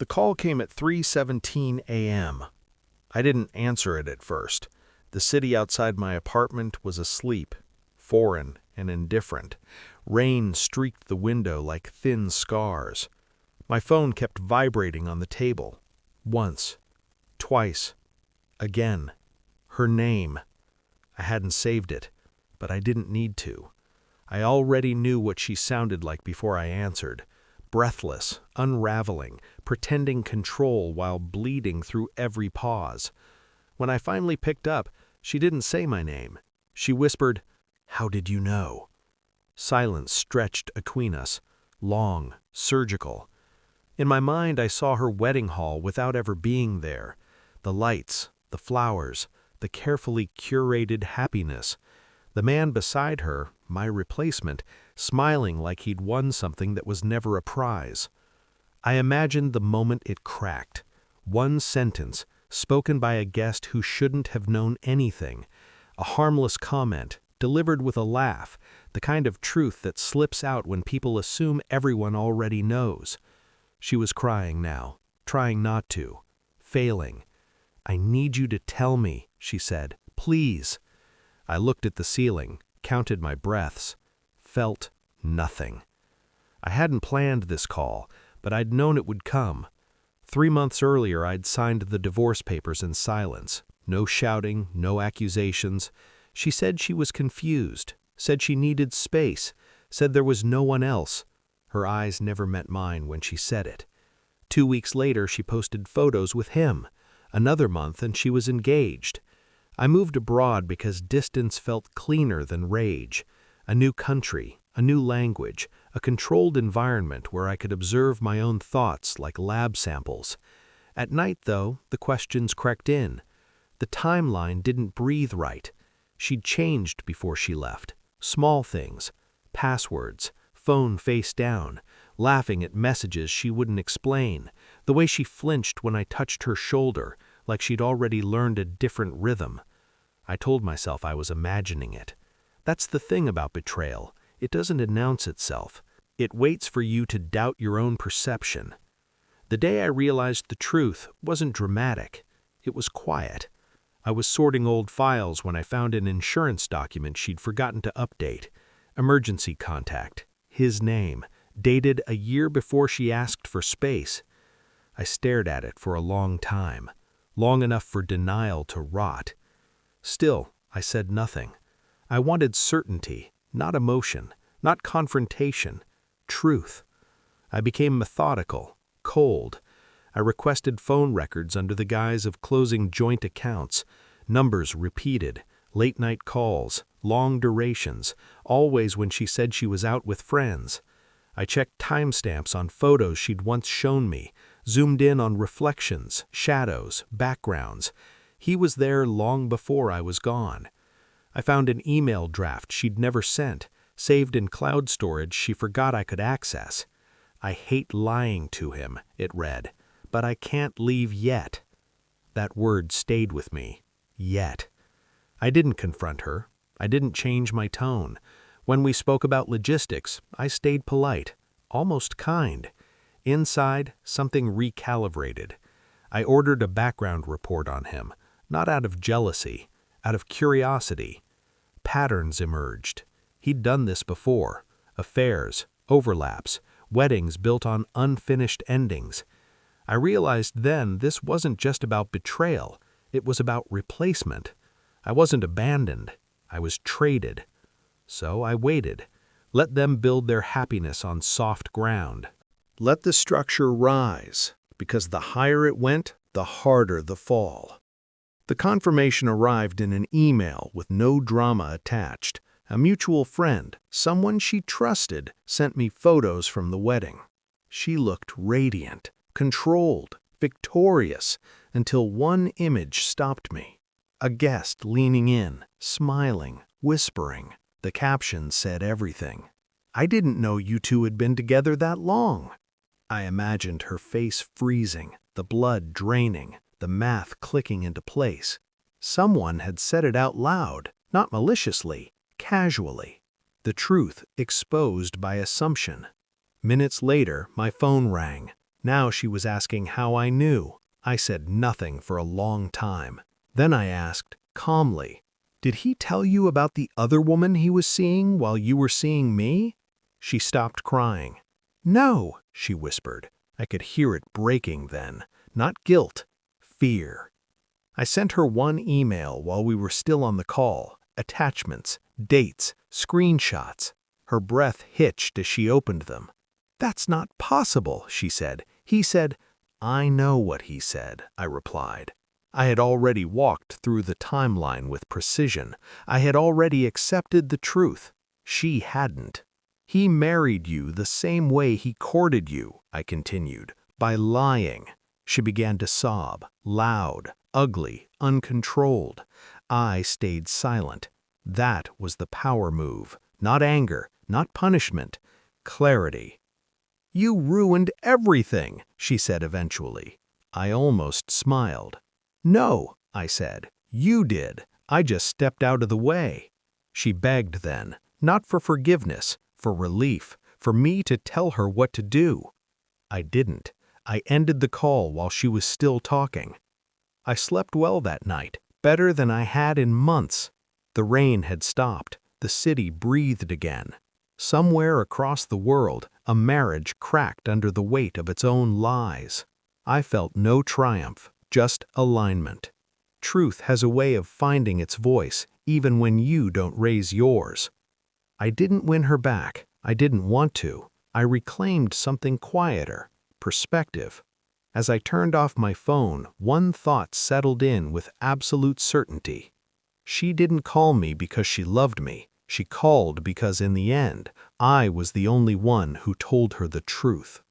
The call came at 3:17 a.m. I didn't answer it at first. The city outside my apartment was asleep, foreign and indifferent. Rain streaked the window like thin scars. My phone kept vibrating on the table. Once, twice, again. Her name. I hadn't saved it, but I didn't need to. I already knew what she sounded like before I answered. Breathless, unraveling, pretending control while bleeding through every pause. When I finally picked up, she didn't say my name. She whispered, "How did you know?" Silence stretched between us, long, surgical. In my mind, I saw her wedding hall without ever being there. The lights, the flowers, the carefully curated happiness. The man beside her, my replacement, smiling like he'd won something that was never a prize. I imagined the moment it cracked. One sentence, spoken by a guest who shouldn't have known anything. A harmless comment, delivered with a laugh, the kind of truth that slips out when people assume everyone already knows. She was crying now, trying not to, failing. "I need you to tell me," she said. "Please." I looked at the ceiling, counted my breaths, felt nothing. I hadn't planned this call, but I'd known it would come. 3 months earlier, I'd signed the divorce papers in silence. No shouting, no accusations. She said she was confused, said she needed space, said there was no one else. Her eyes never met mine when she said it. 2 weeks later, she posted photos with him. Another month, and she was engaged. I moved abroad because distance felt cleaner than rage. A new country, a new language, a controlled environment where I could observe my own thoughts like lab samples. At night, though, the questions crept in. The timeline didn't breathe right. She'd changed before she left. Small things, passwords, phone face down, laughing at messages she wouldn't explain, the way she flinched when I touched her shoulder, like she'd already learned a different rhythm. I told myself I was imagining it. That's the thing about betrayal. It doesn't announce itself. It waits for you to doubt your own perception. The day I realized the truth wasn't dramatic. It was quiet. I was sorting old files when I found an insurance document she'd forgotten to update. Emergency contact. His name. Dated a year before she asked for space. I stared at it for a long time. Long enough for denial to rot. Still, I said nothing. I wanted certainty, not emotion, not confrontation, truth. I became methodical, cold. I requested phone records under the guise of closing joint accounts, numbers repeated, late-night calls, long durations, always when she said she was out with friends. I checked timestamps on photos she'd once shown me, zoomed in on reflections, shadows, backgrounds. He was there long before I was gone. I found an email draft she'd never sent, saved in cloud storage she forgot I could access. "I hate lying to him," it read, "but I can't leave yet." That word stayed with me. Yet. I didn't confront her. I didn't change my tone. When we spoke about logistics, I stayed polite, almost kind. Inside, something recalibrated. I ordered a background report on him, not out of jealousy, out of curiosity. Patterns emerged. He'd done this before. Affairs, overlaps, weddings built on unfinished endings. I realized then this wasn't just about betrayal. It was about replacement. I wasn't abandoned. I was traded. So I waited. Let them build their happiness on soft ground. Let the structure rise, because the higher it went, the harder the fall. The confirmation arrived in an email with no drama attached. A mutual friend, someone she trusted, sent me photos from the wedding. She looked radiant, controlled, victorious, until one image stopped me. A guest leaning in, smiling, whispering. The caption said everything. "I didn't know you two had been together that long." I imagined her face freezing, the blood draining, the math clicking into place. Someone had said it out loud, not maliciously, casually. The truth exposed by assumption. Minutes later, my phone rang. Now she was asking how I knew. I said nothing for a long time. Then I asked, calmly, "Did he tell you about the other woman he was seeing while you were seeing me?" She stopped crying. "No," she whispered. I could hear it breaking then. Not guilt, fear. I sent her one email while we were still on the call. Attachments, dates, screenshots. Her breath hitched as she opened them. "That's not possible," she said. "He said—" "I know what he said," I replied. I had already walked through the timeline with precision. I had already accepted the truth. She hadn't. "He married you the same way he courted you," I continued, "by lying." She began to sob, loud, ugly, uncontrolled. I stayed silent. That was the power move. Not anger, not punishment. Clarity. "You ruined everything," she said eventually. I almost smiled. "No," I said, "you did. I just stepped out of the way." She begged then, not for forgiveness, for relief, for me to tell her what to do. I didn't. I ended the call while she was still talking. I slept well that night, better than I had in months. The rain had stopped. The city breathed again. Somewhere across the world, a marriage cracked under the weight of its own lies. I felt no triumph, just alignment. Truth has a way of finding its voice, even when you don't raise yours. I didn't win her back. I didn't want to. I reclaimed something quieter, perspective. As I turned off my phone, one thought settled in with absolute certainty. She didn't call me because she loved me. She called because in the end, I was the only one who told her the truth.